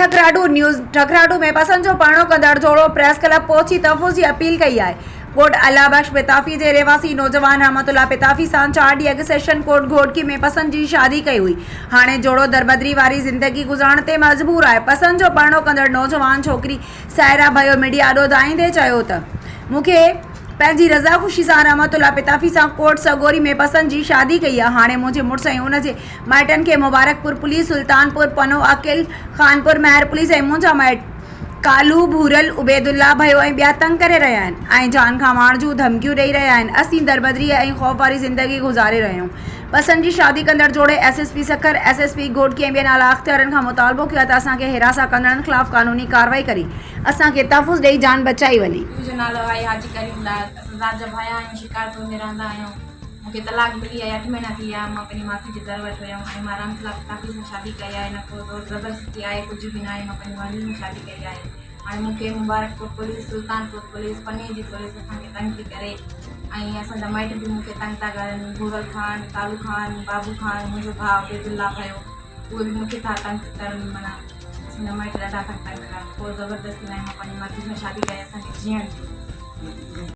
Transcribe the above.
ठकराडू news ठकराडू में पसंद जो परणो कंदड़ जोड़ो प्रेस क्लब पहुंची तहफ़्फ़ुज़ की अपील कई है। कोट अलाबख्श पिताफ़ी के रहवासी नौजवान रहमतुल्लाह पिताफ़ी सां 4 ॾींहं अॻु सेशन कोर्ट घोटकी में पसंद की शादी कई हुई। हाणे जोड़ो दरबदरी वारी ज़िंदगी गुज़ारण ते मजबूर है। पसंद जो परणो कंदड़ नौजवान छोकरी सायरा भयो मीडिया ॾों ॿुधाईंदे चयो त मूंखे पंहिंजी रज़ा ख़ुशी सां रहमतुल्लाह पिताफ़ी सां कोट सगोरी में पसंद की शादी कई है। हाणे मुझे मुड़स ऐं उनजे माइटन के मुबारकपुर पुलिस, सुल्तानपुर पनो, अकिल खानपुर महर पुलिस ऐं मुंहिंजा माइट कालू भूरल उबैदुल्ला भयो ऐं ॿिया तंग करे रहिया आहिनि ऐं जान खां मारण जूं धमकियूं ॾेई रहिया आहिनि। असीं दरबदरी ऐं ख़ौफ़ वारी ज़िंदगी गुज़ारे रहिया आहियूं। पसंद जी शादी कंदड़ जोड़े एसएसपी सखर, एसएसपी घोटकी ऐं ॿियनि आला अख़्तियारनि खां मुतालबो कयो त असांखे हिरासा कंदड़नि ख़िलाफ़ कानूनी कार्रवाई करी असांखे तहफ़्फ़ुज़ ॾेई जान बचाई वञे। मुंहिंजो नालो आहे हाजी करीमदार। असां रात जा भाया आहियूं, शिकारपुर में रहंदा आहियूं। मूंखे तलाक मिली आहे, 8 महीना थी विया। मां पंहिंजी माफ़ी जे दर वटि वियमि ऐं मां रहमतुल्लाह पिताफ़ी सां शादी कई आहे। न को ज़बरदस्ती आहे, कुझु बि न आहे। मां पंहिंजी मर्ज़ी में शादी कई आहे। हाणे मूंखे मुबारकपुर पुलिस, सुल्तानपुर पुलिस, पने जी पुलिस असांखे तंग थी करे ऐं असांजा माइट बि मूंखे तंग था करनि। भूरल खान, कालू खान, बाबू खान, मुंहिंजो भाउ उबैदुल्ला भयो, उहे बि मूंखे था तंग करनि। माना असांजा माइट ॾाढा तंग था करनि। कोई ज़बरदस्ती न आहे। मां पंहिंजी मर्ज़ी में शादी कई, असांखे जीअण